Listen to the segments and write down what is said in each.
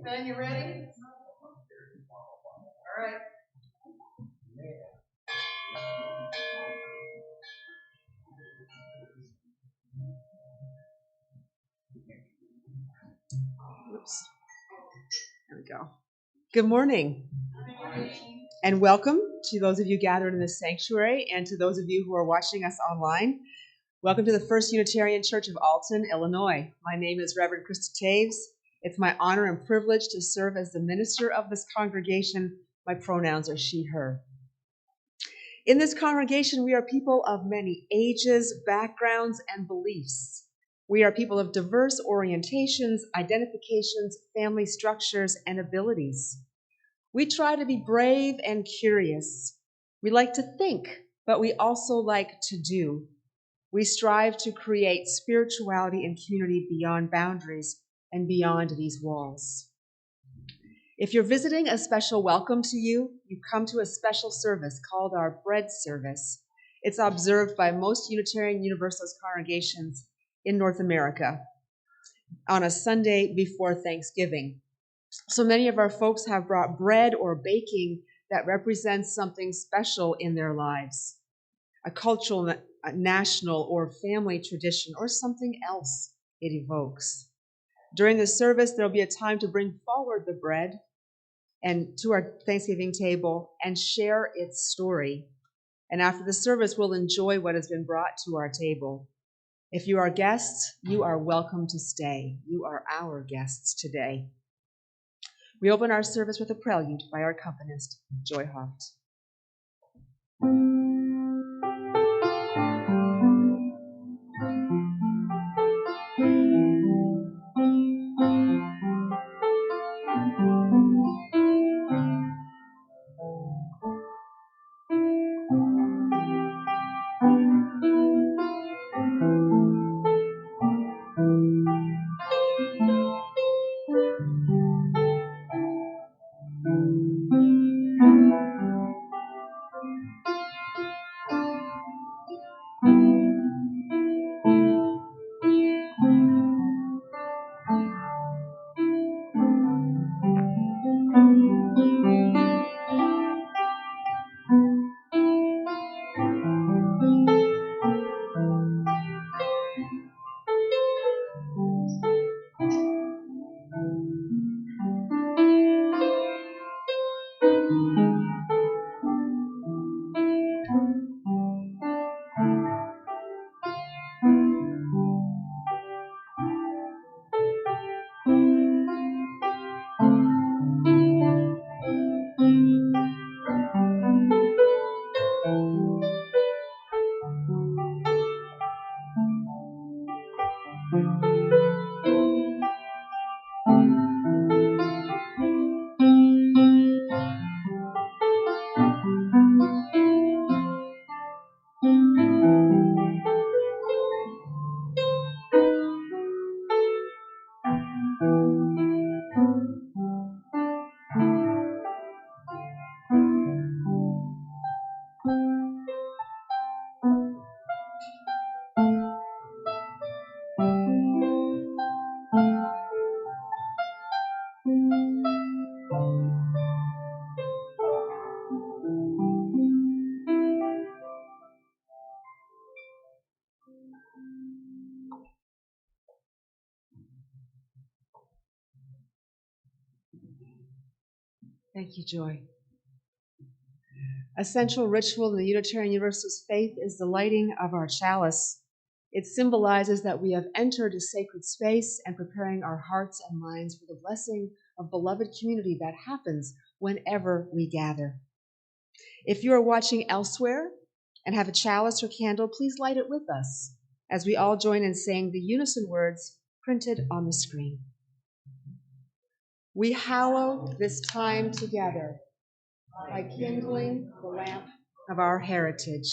Ben, you ready? All right. Oops. There we go. Good morning. And welcome to those of you gathered in this sanctuary and to those of you who are watching us online. Welcome to the First Unitarian Church of Alton, Illinois. My name is Reverend Krista Taves. It's my honor and privilege to serve as the minister of this congregation. My pronouns are she, her. In this congregation, we are people of many ages, backgrounds, and beliefs. We are people of diverse orientations, identifications, family structures, and abilities. We try to be brave and curious. We like to think, but we also like to do. We strive to create spirituality and community beyond boundaries and beyond these walls. If you're visiting, a special welcome to you. You've come to a special service called our bread service. It's observed by most Unitarian Universalist congregations in North America on a Sunday before Thanksgiving. So many of our folks have brought bread or baking that represents something special in their lives, a cultural, a national, or family tradition, or something else it evokes. During the service, there'll be a time to bring forward the bread and to our Thanksgiving table and share its story. And after the service, we'll enjoy what has been brought to our table. If you are guests, you are welcome to stay. You are our guests today. We open our service with a prelude by our accompanist, Joy Hart. Thank you, Joy. A central ritual in the Unitarian Universalist faith is the lighting of our chalice. It symbolizes that we have entered a sacred space and preparing our hearts and minds for the blessing of beloved community that happens whenever we gather. If you are watching elsewhere and have a chalice or candle, please light it with us as we all join in saying the unison words printed on the screen. We hallow this time together by kindling the lamp of our heritage.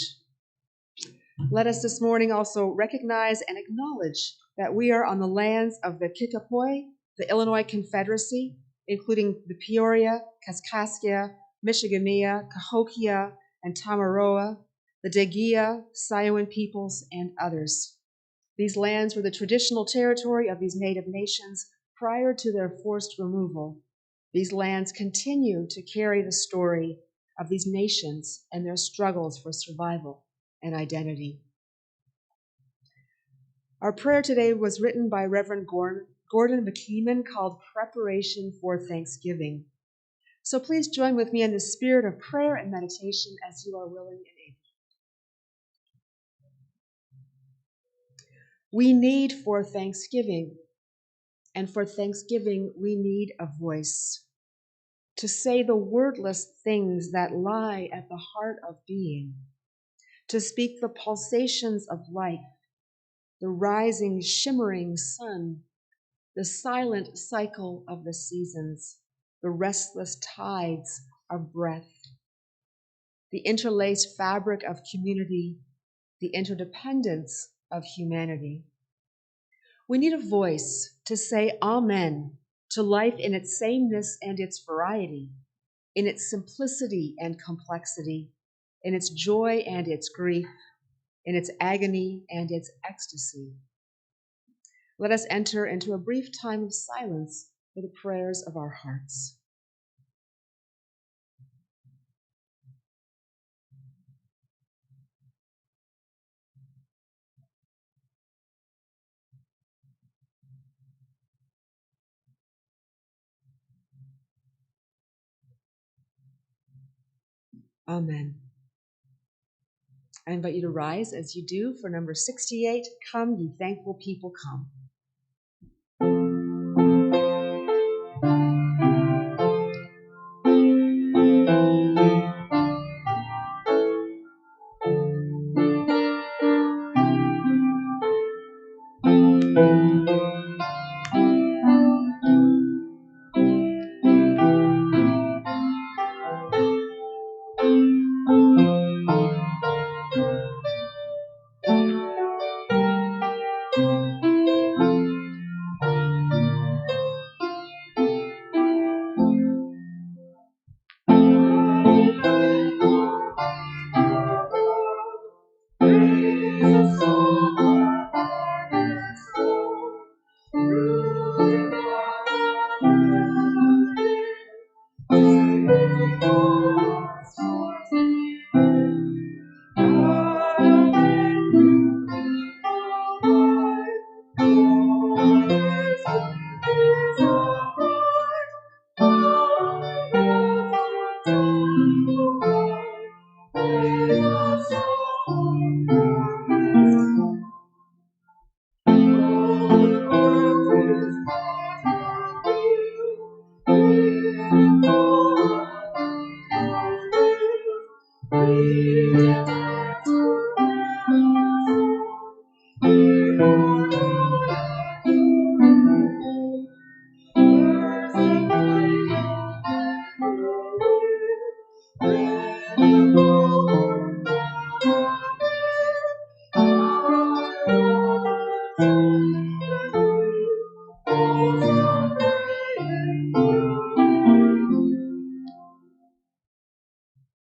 Let us this morning also recognize and acknowledge that we are on the lands of the Kickapoo, the Illinois Confederacy, including the Peoria, Kaskaskia, Michigamia, Cahokia, and Tamaroa, the Degia, Siouan peoples, and others. These lands were the traditional territory of these native nations prior to their forced removal. These lands continue to carry the story of these nations and their struggles for survival and identity. Our prayer today was written by Reverend Gordon McKeeman called Preparation for Thanksgiving. So please join with me in the spirit of prayer and meditation as you are willing and able. We need for Thanksgiving, and for Thanksgiving we need a voice to say the wordless things that lie at the heart of being, to speak the pulsations of life, the rising, shimmering sun, the silent cycle of the seasons, the restless tides of breath, the interlaced fabric of community, the interdependence of humanity. We need a voice to say amen to life in its sameness and its variety, in its simplicity and complexity, in its joy and its grief, in its agony and its ecstasy. Let us enter into a brief time of silence for the prayers of our hearts. Amen. I invite you to rise as you do for number 68, Come, Ye Thankful People, Come.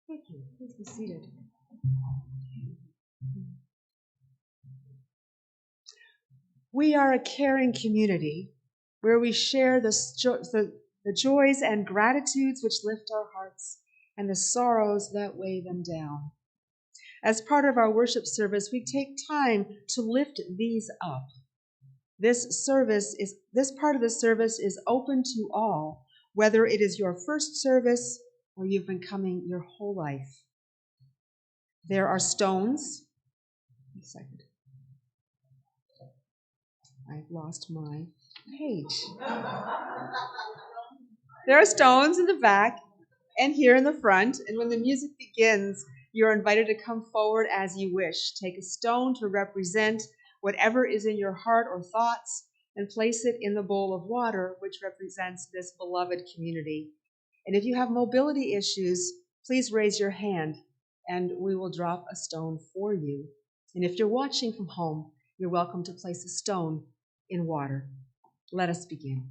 Thank you. Please be seated. We are a caring community where we share the joys and gratitudes which lift our hearts and the sorrows that weigh them down. As part of our worship service, we take time to lift these up. This part of the service is open to all, whether it is your first service or you've been coming your whole life. There are stones. One second. I've lost my page. There are stones in the back and here in the front, and when the music begins, you're invited to come forward as you wish. Take a stone to represent whatever is in your heart or thoughts and place it in the bowl of water, which represents this beloved community. And if you have mobility issues, please raise your hand and we will drop a stone for you. And if you're watching from home, you're welcome to place a stone in water. Let us begin.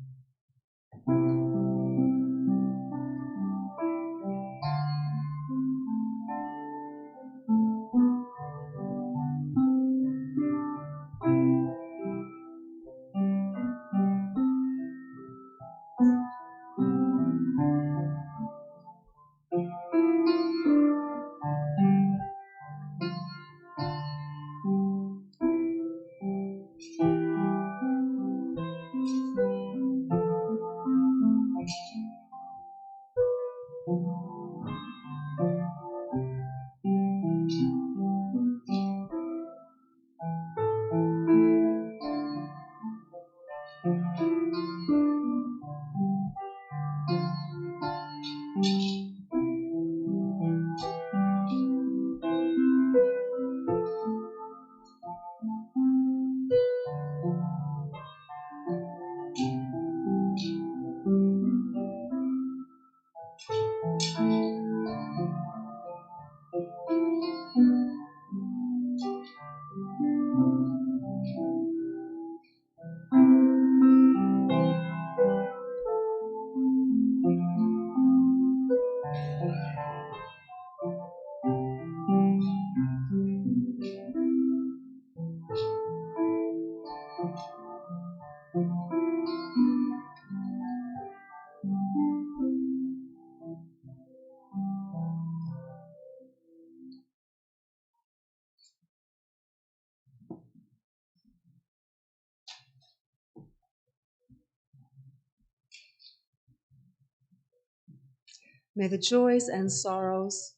May the joys and sorrows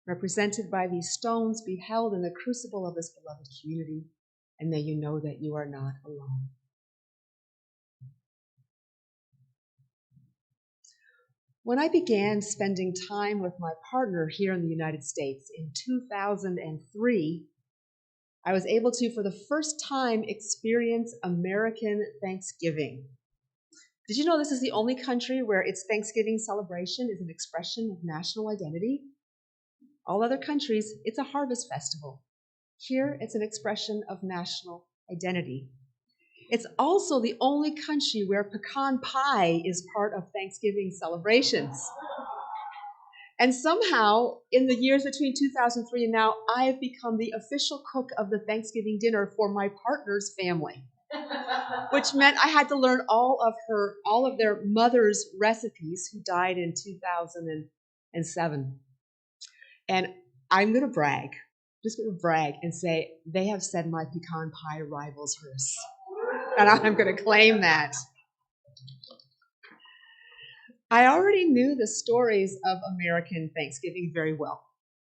represented by these stones be held in the crucible of this beloved community, and may you know that you are not alone. When I began spending time with my partner here in the United States in 2003, I was able to, for the first time, experience American Thanksgiving. Did you know this is the only country where its Thanksgiving celebration is an expression of national identity? All other countries, it's a harvest festival. Here, it's an expression of national identity. It's also the only country where pecan pie is part of Thanksgiving celebrations. And somehow, in the years between 2003 and now, I have become the official cook of the Thanksgiving dinner for my partner's family, which meant I had to learn all of their mother's recipes, who died in 2007. And I'm going to brag, just going to brag and say they have said my pecan pie rivals hers. And I'm going to claim that. I already knew the stories of American Thanksgiving very well.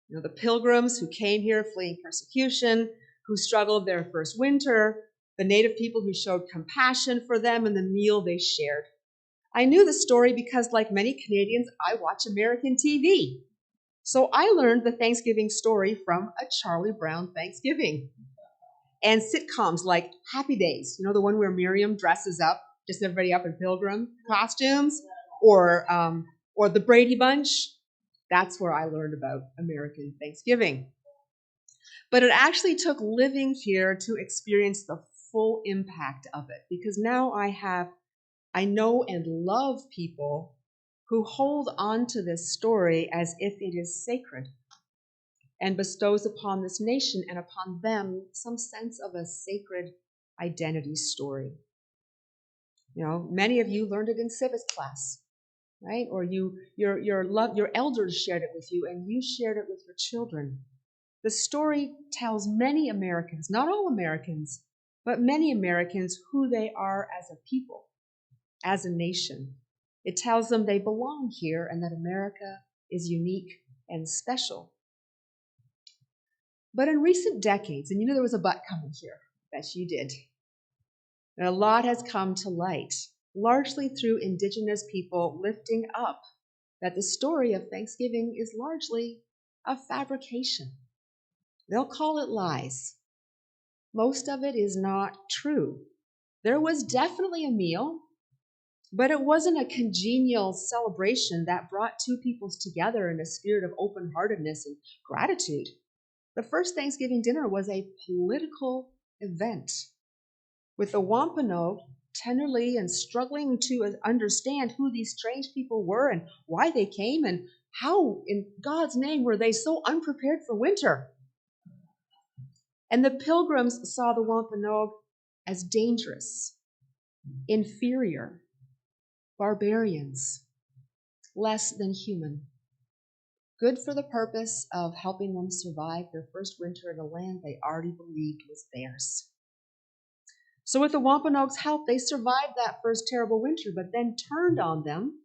You know, the pilgrims who came here fleeing persecution, who struggled their first winter, the native people who showed compassion for them and the meal they shared. I knew the story because, like many Canadians, I watch American TV. So I learned the Thanksgiving story from A Charlie Brown Thanksgiving. And sitcoms like Happy Days, you know, the one where Miriam dresses up, just everybody up in pilgrim costumes, or the Brady Bunch. That's where I learned about American Thanksgiving. But it actually took living here to experience the full impact of it, because now I know and love people who hold on to this story as if it is sacred and bestows upon this nation and upon them some sense of a sacred identity story. You know, many of you learned it in civics class, right? Or your elders shared it with you, and you shared it with your children. The story tells many Americans, not all Americans, but many Americans, who they are as a people, as a nation. It tells them they belong here and that America is unique and special. But in recent decades, and you knew there was a but coming here, bet you did, and a lot has come to light, largely through Indigenous people lifting up that the story of Thanksgiving is largely a fabrication. They'll call it lies. Most of it is not true. There was definitely a meal, but it wasn't a congenial celebration that brought two peoples together in a spirit of open-heartedness and gratitude. The first Thanksgiving dinner was a political event, with the Wampanoag tenderly and struggling to understand who these strange people were and why they came and how, in God's name, were they so unprepared for winter. And the Pilgrims saw the Wampanoag as dangerous, inferior, barbarians, less than human, good for the purpose of helping them survive their first winter in a land they already believed was theirs. So with the Wampanoag's help, they survived that first terrible winter, but then turned on them,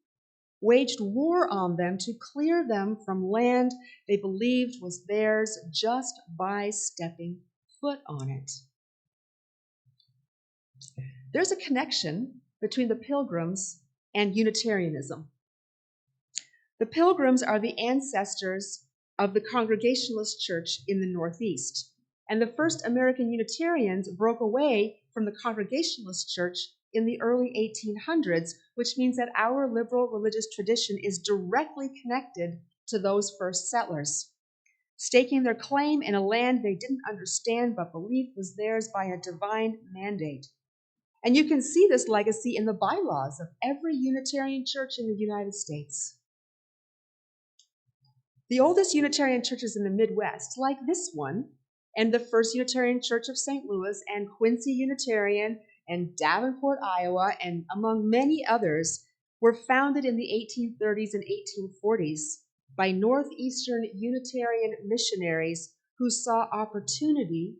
waged war on them to clear them from land they believed was theirs just by stepping foot on it. There's a connection between the Pilgrims and Unitarianism. The Pilgrims are the ancestors of the Congregationalist Church in the Northeast, and the first American Unitarians broke away from the Congregationalist Church in the early 1800s, which means that our liberal religious tradition is directly connected to those first settlers, staking their claim in a land they didn't understand but believed was theirs by a divine mandate. And you can see this legacy in the bylaws of every Unitarian church in the United States. The oldest Unitarian churches in the Midwest, like this one, and the First Unitarian Church of St. Louis, and Quincy Unitarian, and Davenport, Iowa, and among many others, were founded in the 1830s and 1840s by Northeastern Unitarian missionaries who saw opportunity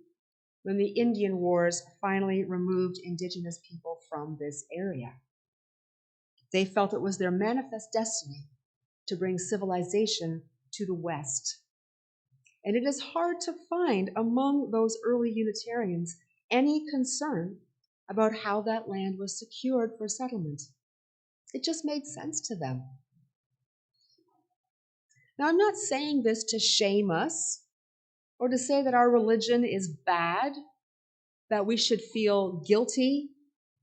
when the Indian Wars finally removed Indigenous people from this area. They felt it was their manifest destiny to bring civilization to the West. And it is hard to find among those early Unitarians any concern about how that land was secured for settlement. It just made sense to them. Now, I'm not saying this to shame us or to say that our religion is bad, that we should feel guilty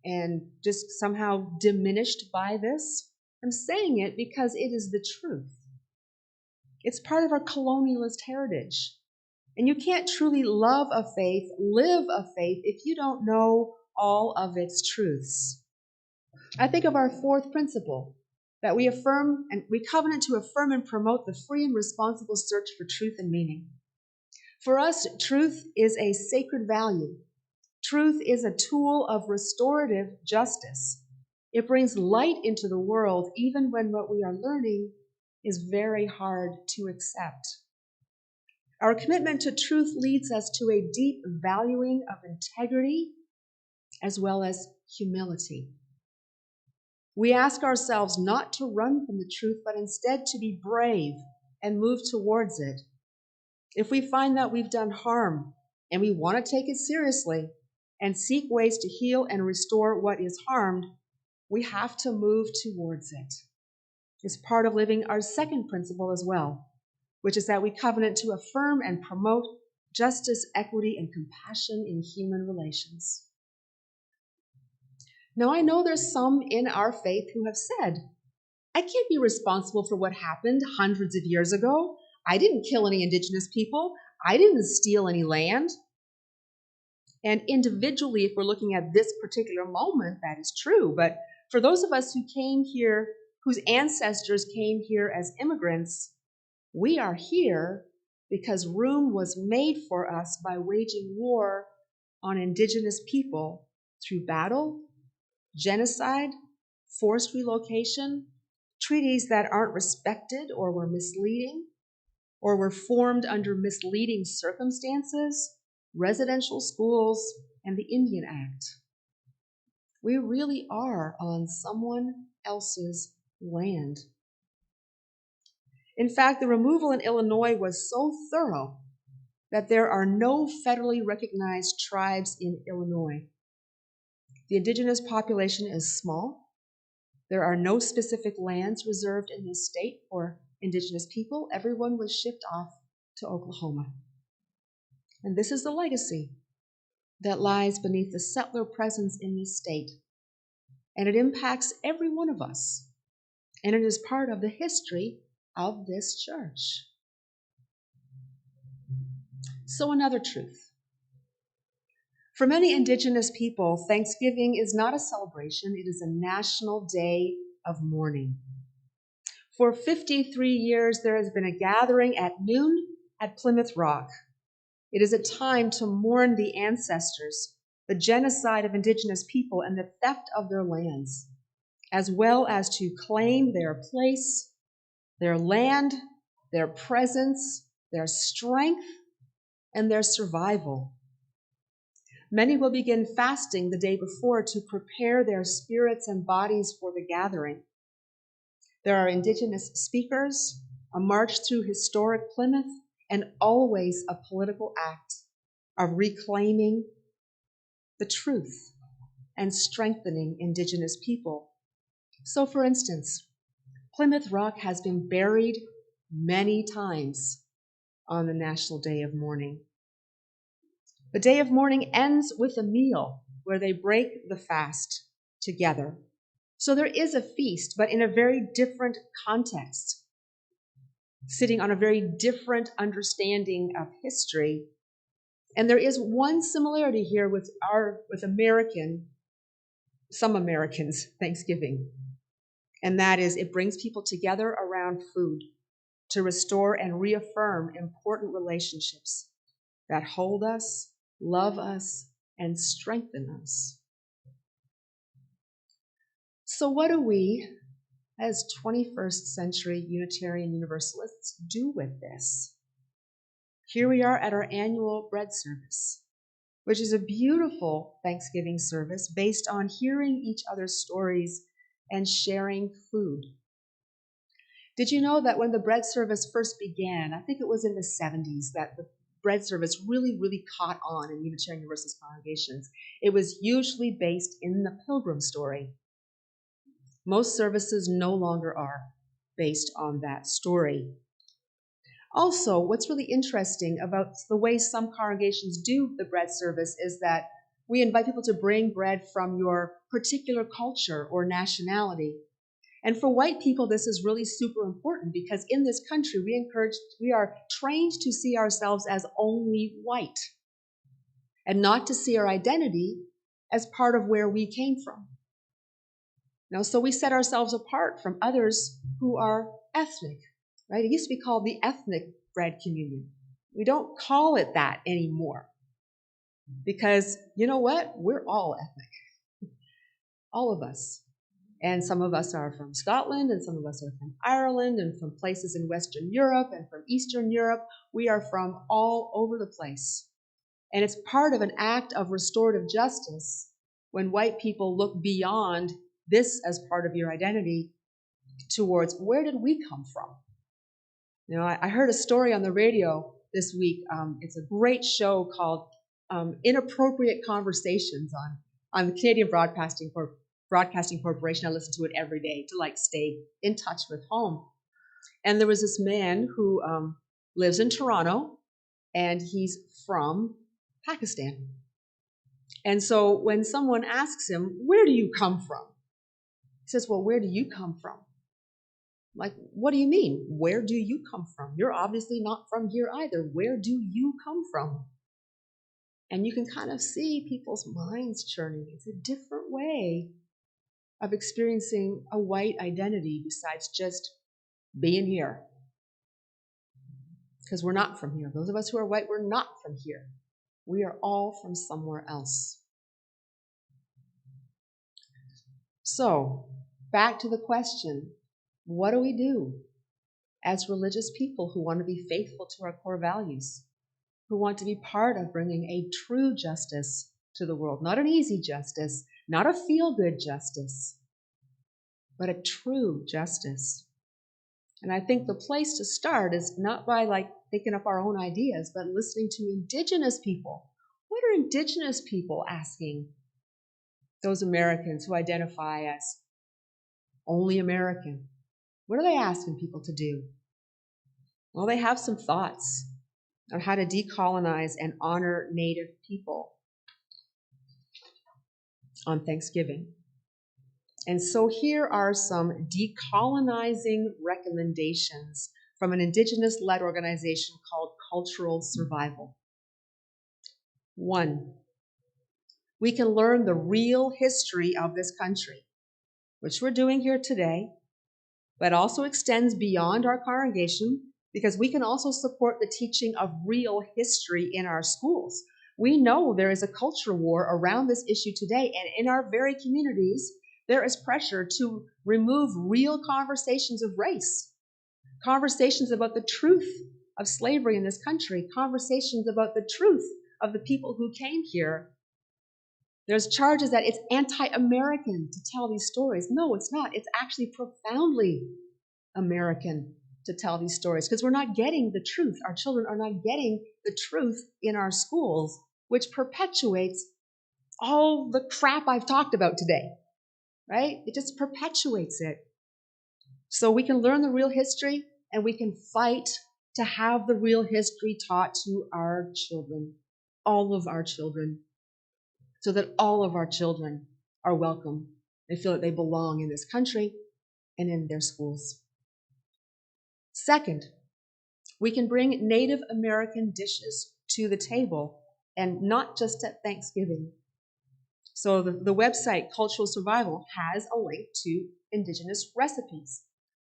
and just somehow diminished by this. I'm saying it because it is the truth. It's part of our colonialist heritage. And you can't truly love a faith, live a faith, if you don't know all of its truths. I think of our fourth principle, that we affirm and we covenant to affirm and promote the free and responsible search for truth and meaning. For us, truth is a sacred value. Truth is a tool of restorative justice. It brings light into the world even when what we are learning is very hard to accept. Our commitment to truth leads us to a deep valuing of integrity as well as humility. We ask ourselves not to run from the truth, but instead to be brave and move towards it. If we find that we've done harm and we want to take it seriously and seek ways to heal and restore what is harmed, we have to move towards it. It's part of living our second principle as well, which is that we covenant to affirm and promote justice, equity, and compassion in human relations. Now, I know there's some in our faith who have said, I can't be responsible for what happened hundreds of years ago. I didn't kill any Indigenous people. I didn't steal any land. And individually, if we're looking at this particular moment, that is true. But for those of us who came here, whose ancestors came here as immigrants, we are here because room was made for us by waging war on Indigenous people through battle, genocide, forced relocation, treaties that aren't respected or were misleading, or were formed under misleading circumstances, residential schools, and the Indian Act. We really are on someone else's land. In fact, the removal in Illinois was so thorough that there are no federally recognized tribes in Illinois. The indigenous population is small. There are no specific lands reserved in this state for indigenous people. Everyone was shipped off to Oklahoma. And this is the legacy that lies beneath the settler presence in this state. And it impacts every one of us. And it is part of the history of this church. So another truth. For many indigenous people, Thanksgiving is not a celebration, it is a national day of mourning. For 53 years, there has been a gathering at noon at Plymouth Rock. It is a time to mourn the ancestors, the genocide of indigenous people, and the theft of their lands, as well as to claim their place, their land, their presence, their strength, and their survival. Many will begin fasting the day before to prepare their spirits and bodies for the gathering. There are indigenous speakers, a march through historic Plymouth, and always a political act of reclaiming the truth and strengthening indigenous people. So, for instance, Plymouth Rock has been buried many times on the National Day of Mourning. The Day of Mourning ends with a meal where they break the fast together. So there is a feast, but in a very different context, sitting on a very different understanding of history. And there is one similarity here with some Americans' Thanksgiving, and that is it brings people together around food to restore and reaffirm important relationships that hold us, love us, and strengthen us. So what do we, as 21st century Unitarian Universalists, do with this? Here we are at our annual bread service, which is a beautiful Thanksgiving service based on hearing each other's stories and sharing food. Did you know that when the bread service first began, I think it was in the 70s, that the bread service really caught on in Unitarian Universalist congregations? It was usually based in the Pilgrim story. Most services no longer are based on that story. Also, what's really interesting about the way some congregations do the bread service is that we invite people to bring bread from your particular culture or nationality. And for white people, this is really super important because in this country, we are trained to see ourselves as only white and not to see our identity as part of where we came from. So we set ourselves apart from others who are ethnic, right? It used to be called the ethnic bread communion. We don't call it that anymore because you know what? We're all ethnic, all of us. And some of us are from Scotland, and some of us are from Ireland, and from places in Western Europe, and from Eastern Europe. We are from all over the place. And it's part of an act of restorative justice when white people look beyond this as part of your identity towards where did we come from? I heard a story on the radio this week. It's a great show called Inappropriate Conversations on the Canadian Broadcasting Corporation. I listen to it every day to stay in touch with home. And there was this man who lives in Toronto, and he's from Pakistan. And so when someone asks him, where do you come from? He says, well, where do you come from? What do you mean? Where do you come from? You're obviously not from here either. Where do you come from? And you can kind of see people's minds churning. It's a different way of experiencing a white identity besides just being here. Because we're not from here. Those of us who are white, we're not from here. We are all from somewhere else. So, back to the question, what do we do as religious people who want to be faithful to our core values, who want to be part of bringing a true justice to the world, not an easy justice, not a feel-good justice, but a true justice. And I think the place to start is not by thinking up our own ideas, but listening to Indigenous people. What are Indigenous people asking those Americans who identify as only American? What are they asking people to do? Well, they have some thoughts on how to decolonize and honor Native people on Thanksgiving. And so here are some decolonizing recommendations from an Indigenous-led organization called Cultural Survival. 1, we can learn the real history of this country, which we're doing here today, but also extends beyond our congregation because we can also support the teaching of real history in our schools. We know there is a culture war around this issue today, and in our very communities, there is pressure to remove real conversations of race, conversations about the truth of slavery in this country, conversations about the truth of the people who came here. There's charges that it's anti-American to tell these stories. No, it's not. It's actually profoundly American to tell these stories because we're not getting the truth. Our children are not getting the truth in our schools, which perpetuates all the crap I've talked about today, right? It just perpetuates it. So we can learn the real history and we can fight to have the real history taught to our children, all of our children, so that all of our children are welcome and feel that they belong in this country and in their schools. Second, we can bring Native American dishes to the table, and not just at Thanksgiving. So the website Cultural Survival has a link to Indigenous recipes.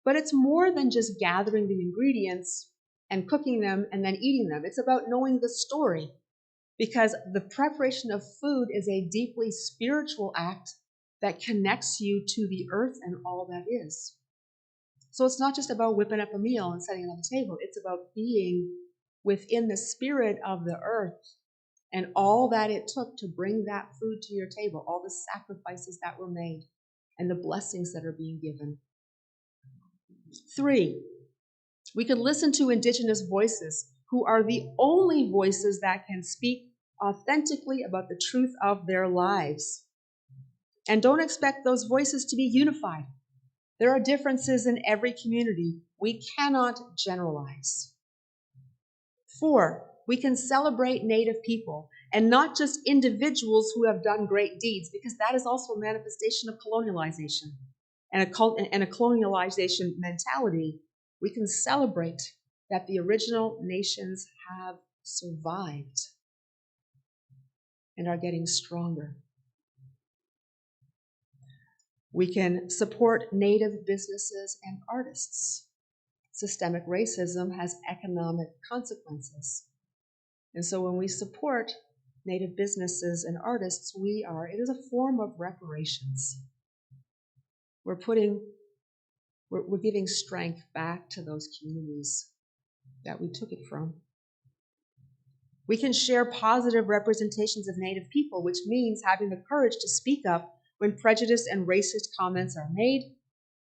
But it's more than just gathering the ingredients and cooking them and then eating them. It's about knowing the story, because the preparation of food is a deeply spiritual act that connects you to the earth and all that is. So it's not just about whipping up a meal and setting it on the table. It's about being within the spirit of the earth and all that it took to bring that food to your table, all the sacrifices that were made and the blessings that are being given. 3, we can listen to Indigenous voices who are the only voices that can speak authentically about the truth of their lives. And don't expect those voices to be unified. There are differences in every community. We cannot generalize. 4, we can celebrate Native people, and not just individuals who have done great deeds, because that is also a manifestation of colonialization and a colonialization mentality. We can celebrate that the original nations have survived and are getting stronger. We can support Native businesses and artists. Systemic racism has economic consequences. And so when we support Native businesses and artists, it is a form of reparations. We're giving strength back to those communities that we took it from. We can share positive representations of Native people, which means having the courage to speak up when prejudice and racist comments are made,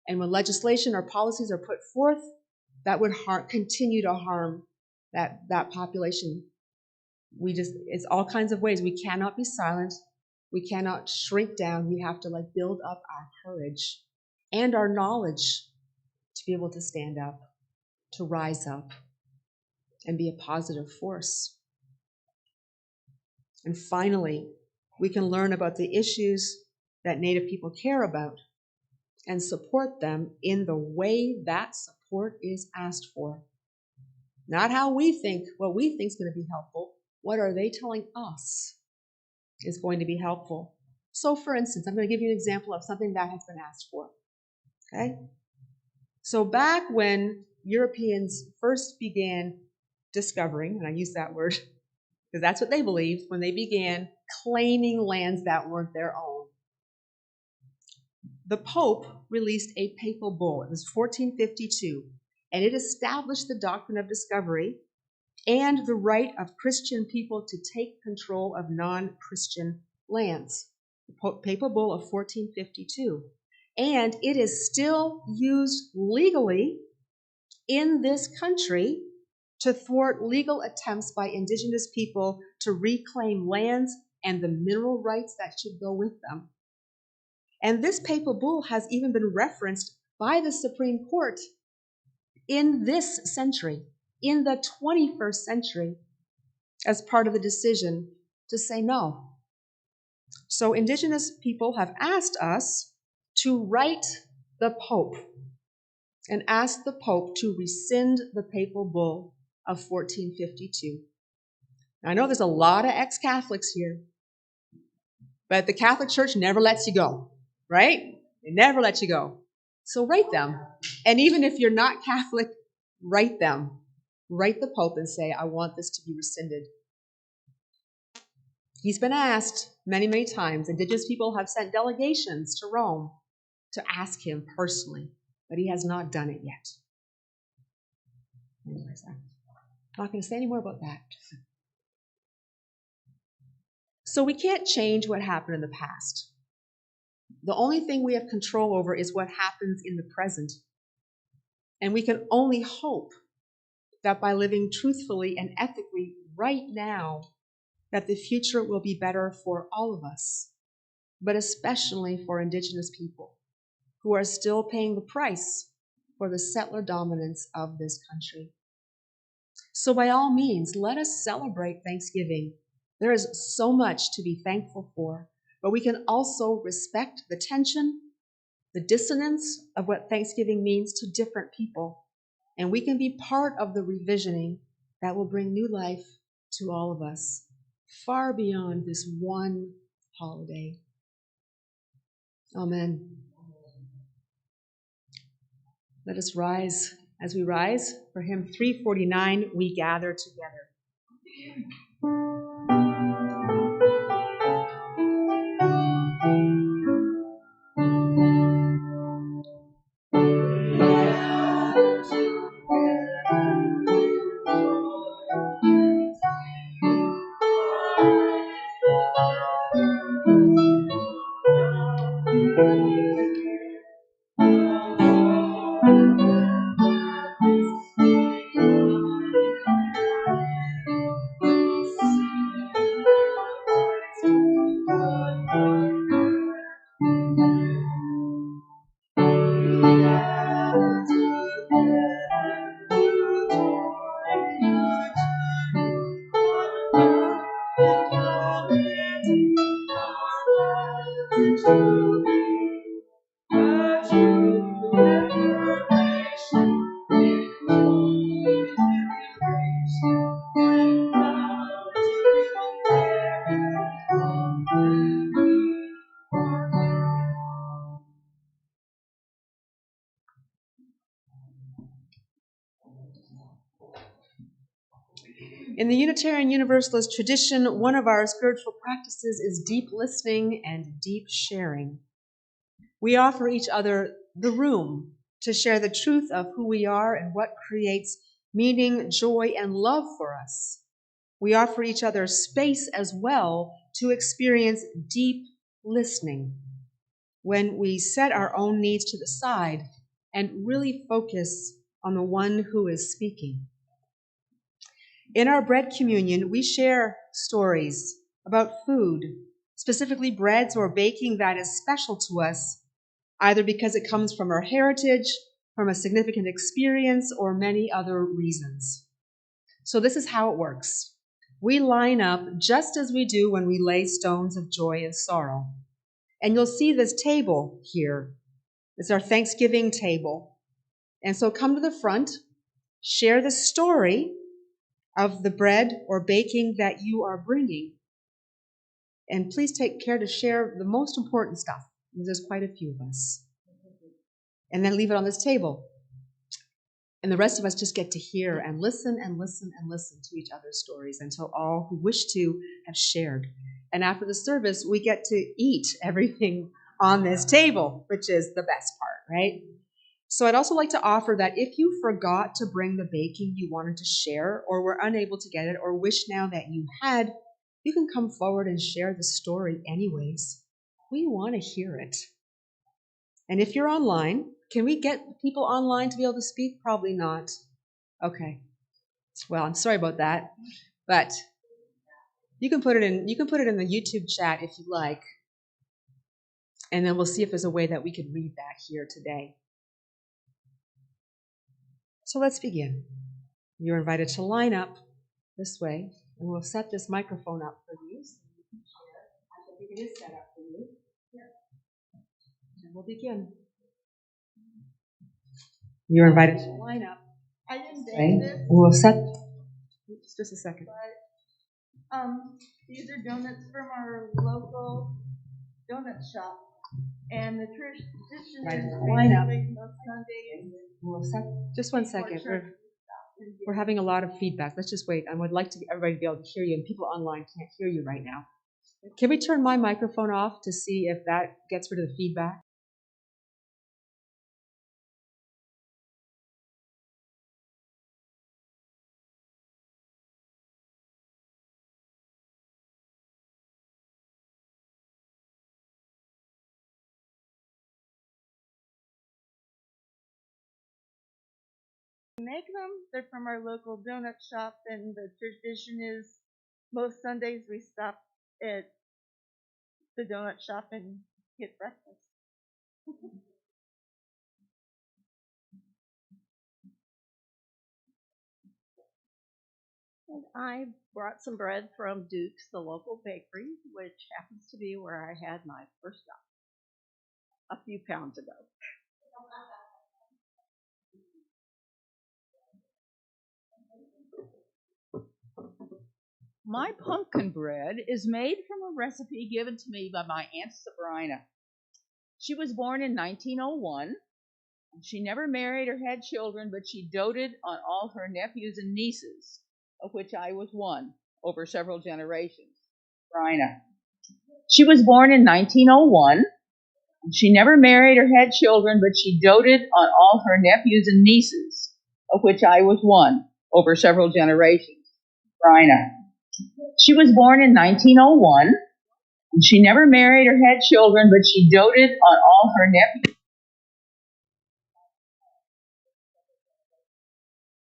and when legislation or policies are put forth that would continue to harm that population. It's all kinds of ways. We cannot be silent. We cannot shrink down. We have to build up our courage and our knowledge to be able to stand up, to rise up, and be a positive force. And finally, we can learn about the issues that Native people care about and support them in the way that support is asked for. Not how we think, what we think is going to be helpful. What are they telling us is going to be helpful? So for instance, I'm going to give you an example of something that has been asked for. Okay? So back when Europeans first began discovering, and I use that word because that's what they believed, when they began claiming lands that weren't their own, the Pope released a papal bull. It was 1452, and it established the doctrine of discovery and the right of Christian people to take control of non-Christian lands. The papal bull of 1452. And it is still used legally in this country to thwart legal attempts by indigenous people to reclaim lands and the mineral rights that should go with them. And this papal bull has even been referenced by the Supreme Court in this century, in the 21st century, as part of the decision to say no. So indigenous people have asked us to write the Pope and ask the Pope to rescind the papal bull of 1452. Now, I know there's a lot of ex-Catholics here, but the Catholic Church never lets you go, right? They never let you go. So write them. And even if you're not Catholic, write them. Write the Pope and say, I want this to be rescinded. He's been asked many, many times. Indigenous people have sent delegations to Rome to ask him personally, but he has not done it yet. Anyways, I'm not going to say any more about that. So we can't change what happened in the past. The only thing we have control over is what happens in the present. And we can only hope that by living truthfully and ethically right now, that the future will be better for all of us, but especially for indigenous people who are still paying the price for the settler dominance of this country. So by all means, let us celebrate Thanksgiving. There is so much to be thankful for, but we can also respect the tension, the dissonance of what Thanksgiving means to different people, and we can be part of the revisioning that will bring new life to all of us, far beyond this one holiday. Amen. Let us rise. As we rise, for hymn 349, we gather together. In the Unitarian Universalist tradition, one of our spiritual practices is deep listening and deep sharing. We offer each other the room to share the truth of who we are and what creates meaning, joy, and love for us. We offer each other space as well to experience deep listening when we set our own needs to the side and really focus on the one who is speaking. In our bread communion, we share stories about food, specifically breads or baking that is special to us, either because it comes from our heritage, from a significant experience, or many other reasons. So this is how it works. We line up just as we do when we lay stones of joy and sorrow. And you'll see this table here. It's our Thanksgiving table. And so come to the front, share the story of the bread or baking that you are bringing. And please take care to share the most important stuff, because there's quite a few of us. And then leave it on this table. And the rest of us just get to hear and listen and listen and listen to each other's stories until all who wish to have shared. And after the service, we get to eat everything on this table, which is the best part, right? So I'd also like to offer that if you forgot to bring the baking you wanted to share, or were unable to get it, or wish now that you had, you can come forward and share the story anyways. We want to hear it. And if you're online, can we get people online to be able to speak? Probably not. Okay. Well, I'm sorry about that, but you can put it in the YouTube chat if you like, and then we'll see if there's a way that we can read that here today. So let's begin. You're invited to line up this way, and we'll set this microphone up for you. So you can share. I think it is set up for you. And we'll begin. You're invited to line up. I didn't bake this. We'll set. Just a second. But these are donuts from our local donut shop, and the tradition is basically most Sundays. We'll set. Just 1 second. We're having a lot of feedback. Let's just wait. I would like everybody to be able to hear you, and people online can't hear you right now. Can we turn my microphone off to see if that gets rid of the feedback? Make them. They're from our local donut shop, and the tradition is most Sundays we stop at the donut shop and get breakfast. And I brought some bread from Duke's, the local bakery, which happens to be where I had my first job a few pounds ago. My pumpkin bread is made from a recipe given to me by my Aunt Sabrina. She was born in 1901. She never married or had children, but she doted on all her nephews and nieces, of which I was one, over several generations. Sabrina. She was born in 1901. She never married or had children, but she doted on all her nephews and nieces, of which I was one, over several generations. Sabrina. She was born in 1901. She never married or had children, but she doted on all her nephews.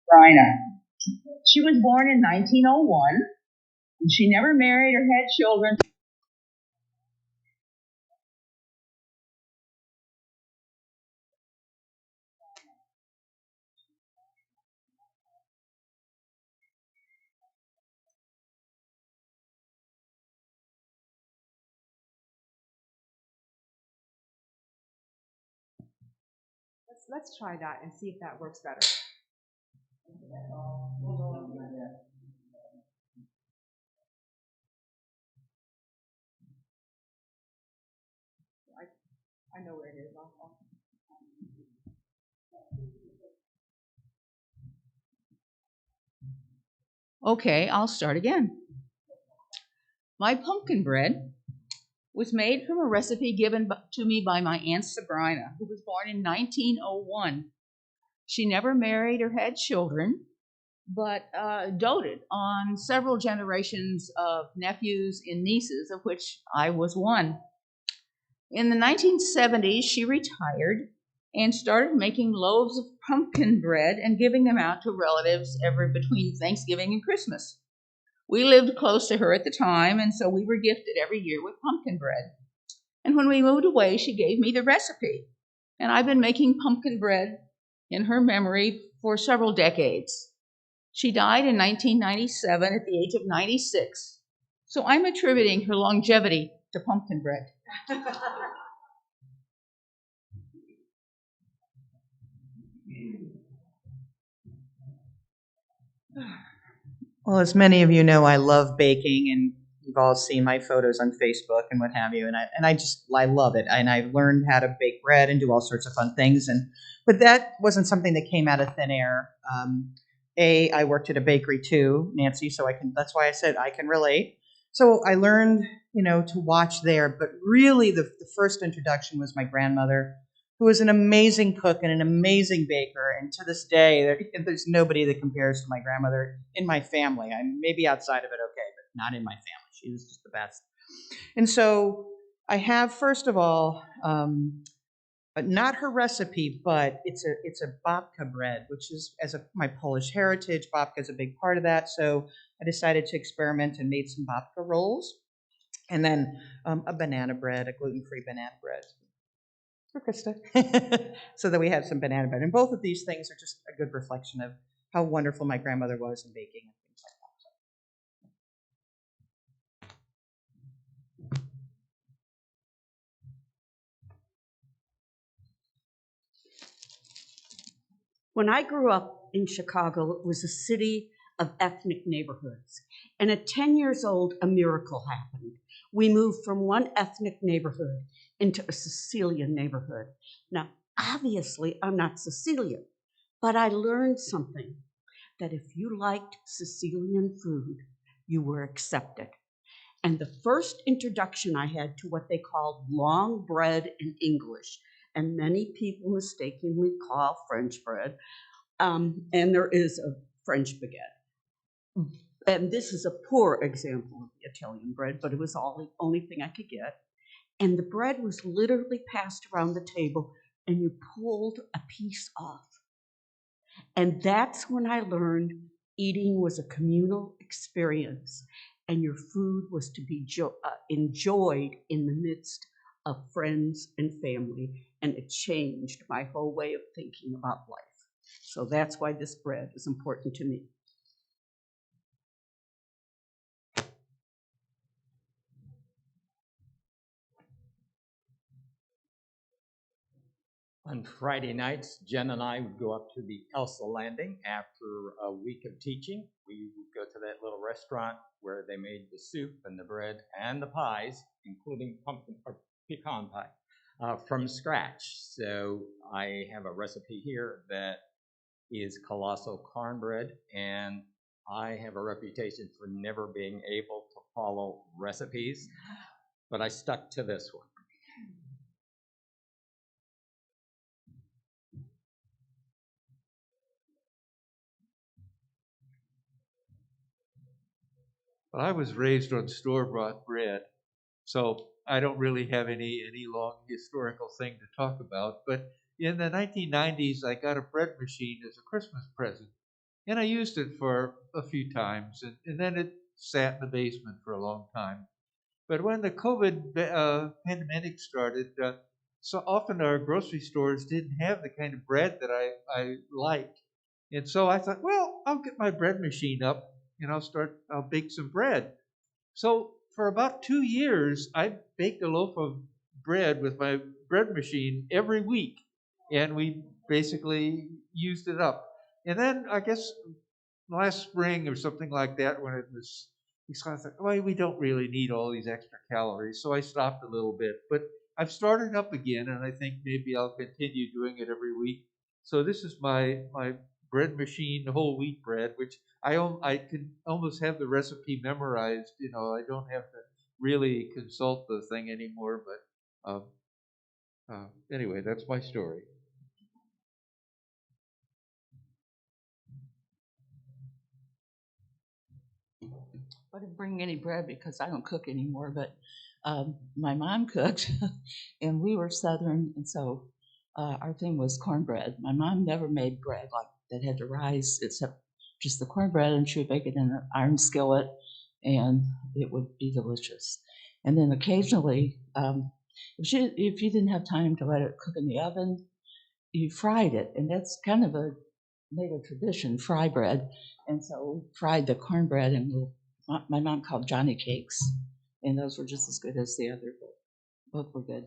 Sabrina. She was born in 1901. She never married or had children. Let's try that and see if that works better. I know where it is. Okay, I'll start again. My pumpkin bread was made from a recipe given to me by my Aunt Sabrina, who was born in 1901. She never married or had children, but doted on several generations of nephews and nieces, of which I was one. In the 1970s, she retired and started making loaves of pumpkin bread and giving them out to relatives between Thanksgiving and Christmas. We lived close to her at the time, and so we were gifted every year with pumpkin bread. And when we moved away, she gave me the recipe. And I've been making pumpkin bread in her memory for several decades. She died in 1997 at the age of 96. So I'm attributing her longevity to pumpkin bread. Well, as many of you know, I love baking, and you've all seen my photos on Facebook and what have you. And I love it. And I've learned how to bake bread and do all sorts of fun things. But that wasn't something that came out of thin air. I worked at a bakery too, Nancy, so that's why I said I can relate. So I learned, to watch there. But really, the first introduction was my grandmother, who was an amazing cook and an amazing baker. And to this day, there's nobody that compares to my grandmother in my family. I'm maybe outside of it, okay, but not in my family. She was just the best. And so I have, first of all, not her recipe, but it's a babka bread, which is my Polish heritage. Babka is a big part of that, so I decided to experiment and made some babka rolls, and then a banana bread, a gluten-free banana bread for Krista, so that we had some banana bread. And both of these things are just a good reflection of how wonderful my grandmother was in baking and things like that. When I grew up in Chicago, it was a city of ethnic neighborhoods. And at 10 years old, a miracle happened. We moved from one ethnic neighborhood into a Sicilian neighborhood. Now, obviously, I'm not Sicilian, but I learned something, that if you liked Sicilian food, you were accepted. And the first introduction I had to what they called long bread in English, and many people mistakenly call French bread, and there is a French baguette. And this is a poor example of the Italian bread, but it was the only thing I could get. And the bread was literally passed around the table, and you pulled a piece off. And that's when I learned eating was a communal experience, and your food was to be enjoyed in the midst of friends and family, and it changed my whole way of thinking about life. So that's why this bread is important to me. On Friday nights, Jen and I would go up to the Elsa Landing after a week of teaching. We would go to that little restaurant where they made the soup and the bread and the pies, including pumpkin or pecan pie, from scratch. So I have a recipe here that is colossal cornbread, and I have a reputation for never being able to follow recipes, but I stuck to this one. Well, I was raised on store-bought bread, so I don't really have any long historical thing to talk about. But in the 1990s, I got a bread machine as a Christmas present, and I used it for a few times, and then it sat in the basement for a long time. But when the COVID pandemic started, so often our grocery stores didn't have the kind of bread that I liked. And so I thought, well, I'll get my bread machine up and I'll bake some bread. So for about 2 years, I baked a loaf of bread with my bread machine every week. And we basically used it up. And then I guess last spring or something like that, when it was, we thought, well, we don't really need all these extra calories. So I stopped a little bit. But I've started up again, and I think maybe I'll continue doing it every week. So this is my bread machine, whole wheat bread, which I can almost have the recipe memorized. You know, I don't have to really consult the thing anymore. But anyway, that's my story. I didn't bring any bread because I don't cook anymore, but my mom cooked, and we were Southern, and so our thing was cornbread. My mom never made bread like that had to rise, except just the cornbread, and she would bake it in an iron skillet, and it would be delicious. And then occasionally, if you didn't have time to let it cook in the oven, you fried it, and that's kind of a native tradition, fry bread. And so we fried the cornbread, and my mom called Johnny cakes, and those were just as good as the other, but both were good.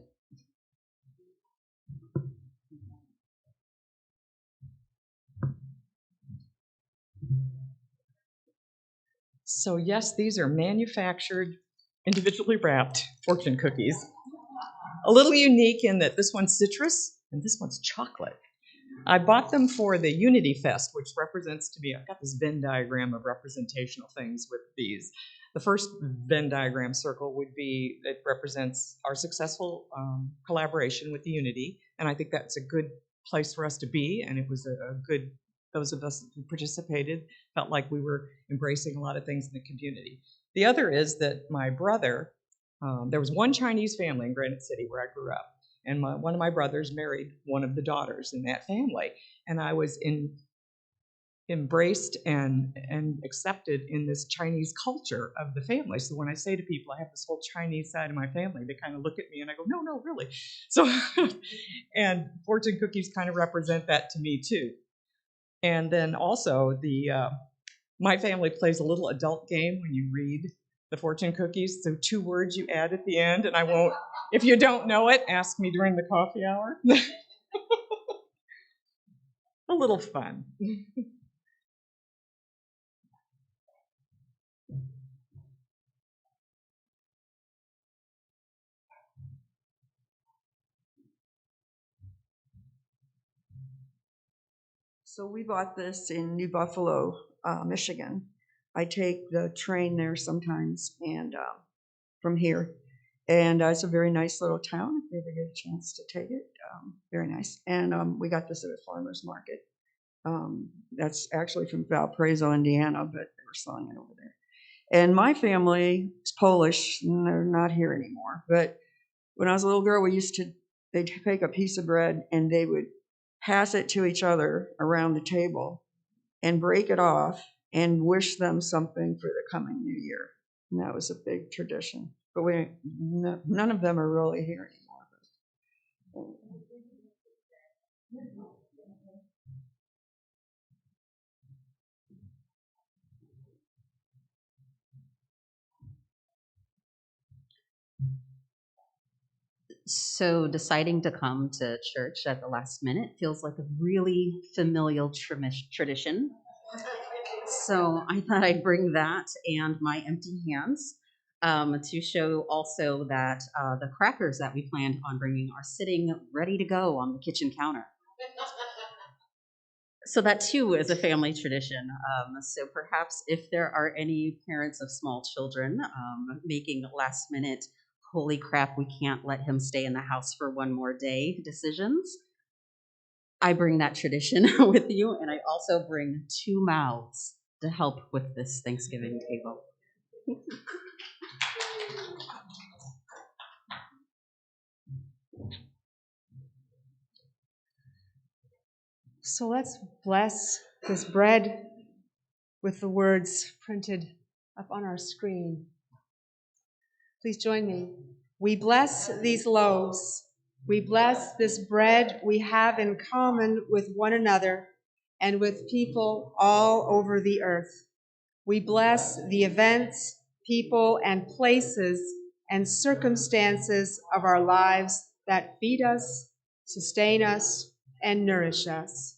So yes, these are manufactured, individually wrapped fortune cookies. A little unique in that this one's citrus and this one's chocolate. I bought them for the Unity Fest, which represents to me, I've got this Venn diagram of representational things with these. The first Venn diagram circle would be, it represents our successful collaboration with Unity, and I think that's a good place for us to be, and it was a good, those of us who participated felt like we were embracing a lot of things in the community. The other is that my brother, there was one Chinese family in Granite City where I grew up, And one of my brothers married one of the daughters in that family. And I was embraced and accepted in this Chinese culture of the family. So when I say to people, I have this whole Chinese side of my family, they kind of look at me and I go, no, really. So, and fortune cookies kind of represent that to me too. And then also my family plays a little adult game when you read the fortune cookies. So 2 words you add at the end, and I won't, if you don't know it, ask me during the coffee hour. A little fun. So we bought this in New Buffalo, Michigan. I take the train there sometimes, and from here, and it's a very nice little town. If you ever get a chance to take it, very nice. And we got this at a farmer's market. That's actually from Valparaiso, Indiana, but they were selling it over there. And my family is Polish, and they're not here anymore. But when I was a little girl, they'd take a piece of bread and they would pass it to each other around the table and break it off and wish them something for the coming new year. And that was a big tradition. But none of them are really here anymore. So deciding to come to church at the last minute feels like a really familial tradition. So I thought I'd bring that and my empty hands to show also that the crackers that we planned on bringing are sitting ready to go on the kitchen counter. So that too is a family tradition. So perhaps if there are any parents of small children making last minute, holy crap, we can't let him stay in the house for one more day decisions, I bring that tradition with you, and I also bring 2 mouths to help with this Thanksgiving table. So let's bless this bread with the words printed up on our screen. Please join me. We bless these loaves. We bless this bread we have in common with one another and with people all over the earth. We bless the events, people, and places and circumstances of our lives that feed us, sustain us, and nourish us.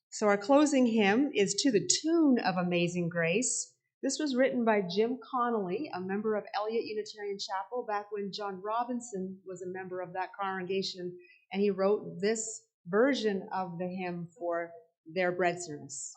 So our closing hymn is to the tune of Amazing Grace. This was written by Jim Connolly, a member of Elliott Unitarian Chapel, back when John Robinson was a member of that congregation, and he wrote this version of the hymn for their bread service.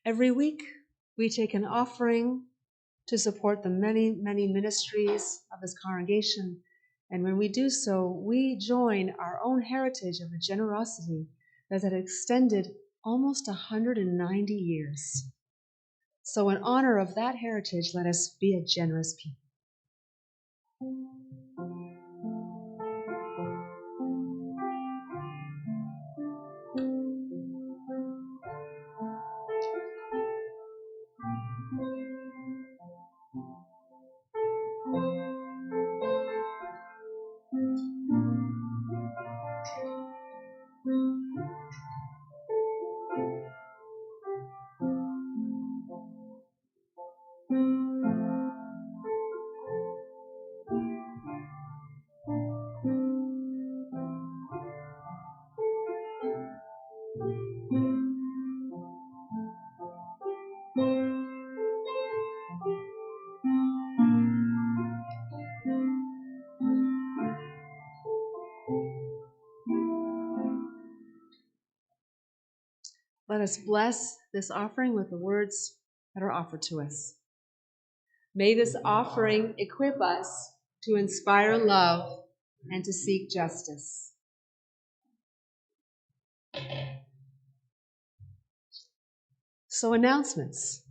Every week, we take an offering to support the many, many ministries of this congregation. And when we do so, we join our own heritage of a generosity that has extended almost 190 years. So in honor of that heritage, let us be a generous people. Let us bless this offering with the words that are offered to us. May this offering equip us to inspire love and to seek justice. So announcements.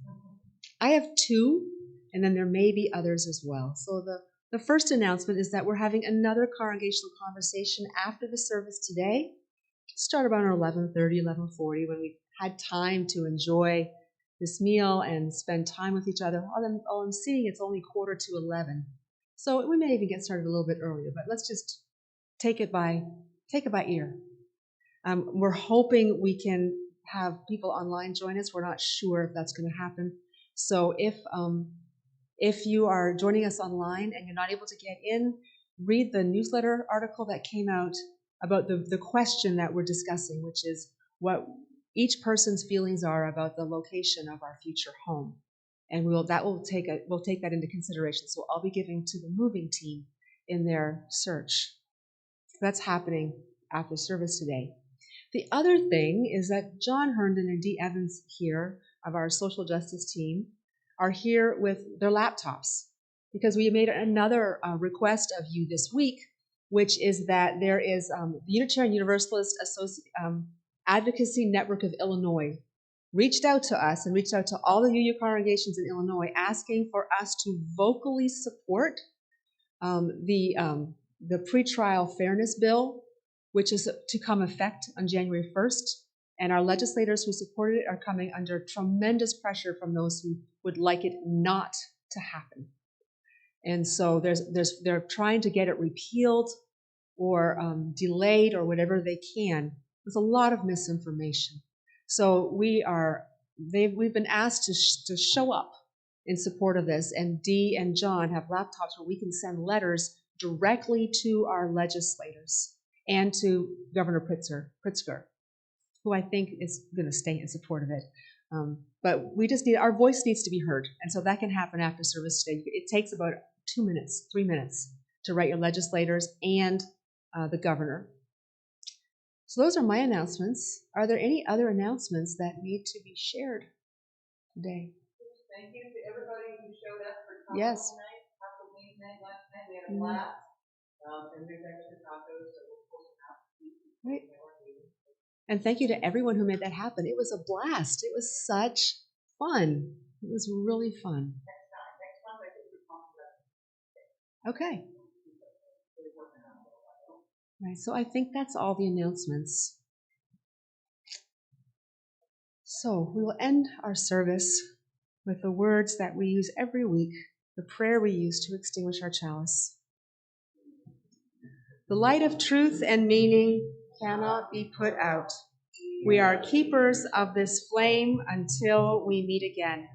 I have two, and then there may be others as well. So the first announcement is that we're having another congregational conversation after the service today. Start about 11:30, 11:40, when we've had time to enjoy this meal and spend time with each other. I'm seeing it's only 11:45. So we may even get started a little bit earlier, but let's just take it by ear. We're hoping we can have people online join us. We're not sure if that's going to happen. So if you are joining us online and you're not able to get in, read the newsletter article that came out about the question that we're discussing, which is what each person's feelings are about the location of our future home. And we'll take that into consideration. So I'll be giving to the moving team in their search. That's happening after service today. The other thing is that John Herndon and Dee Evans here of our social justice team are here with their laptops because we made another request of you this week, which is that there is the Unitarian Universalist Advocacy Network of Illinois reached out to us and reached out to all the UU congregations in Illinois asking for us to vocally support the pretrial fairness bill, which is to come effect on January 1st. And our legislators who supported it are coming under tremendous pressure from those who would like it not to happen. And so they're trying to get it repealed or delayed or whatever they can. There's a lot of misinformation. So we've been asked to show up in support of this, and Dee and John have laptops where we can send letters directly to our legislators and to Governor Pritzker, who I think is going to stay in support of it. But our voice needs to be heard, and so that can happen after service today. It takes about 2 minutes, 3 minutes to write your legislators and the governor. So those are my announcements. Are there any other announcements that need to be shared today? Thank you to everybody who showed up for taco Yes. night, taco wings night last night. We had a blast. And there's extra tacos, so we'll pull some out. Right. And thank you to everyone who made that happen. It was a blast. It was such fun. It was really fun. Next month I think we're talking about. Okay. Right, so I think that's all the announcements. So we will end our service with the words that we use every week, the prayer we use to extinguish our chalice. The light of truth and meaning cannot be put out. We are keepers of this flame until we meet again.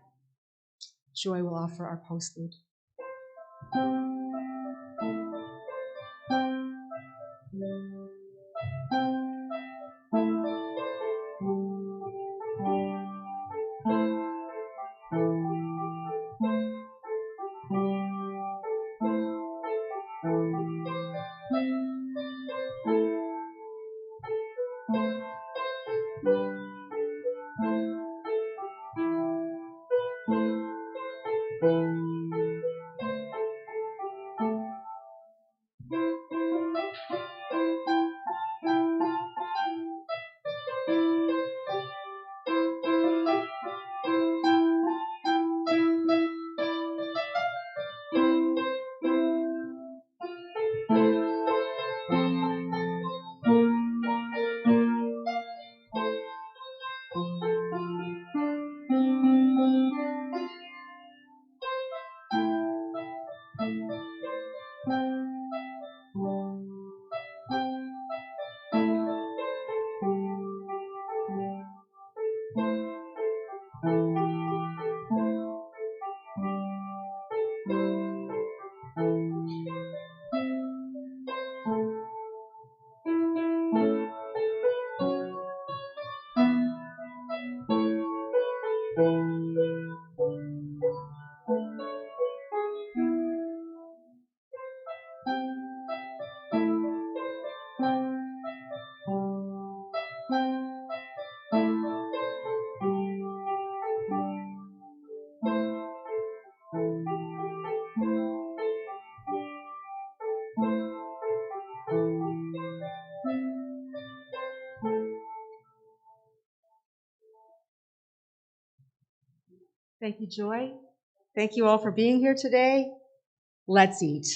Joy will offer our postlude. Thank you, Joy. Thank you all for being here today. Let's eat.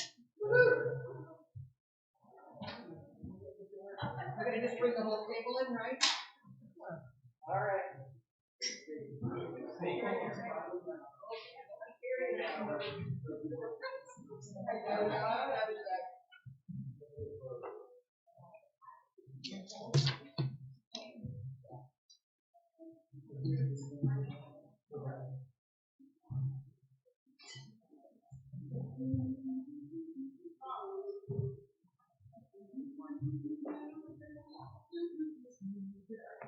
We're going to just bring the whole table in, right? All right.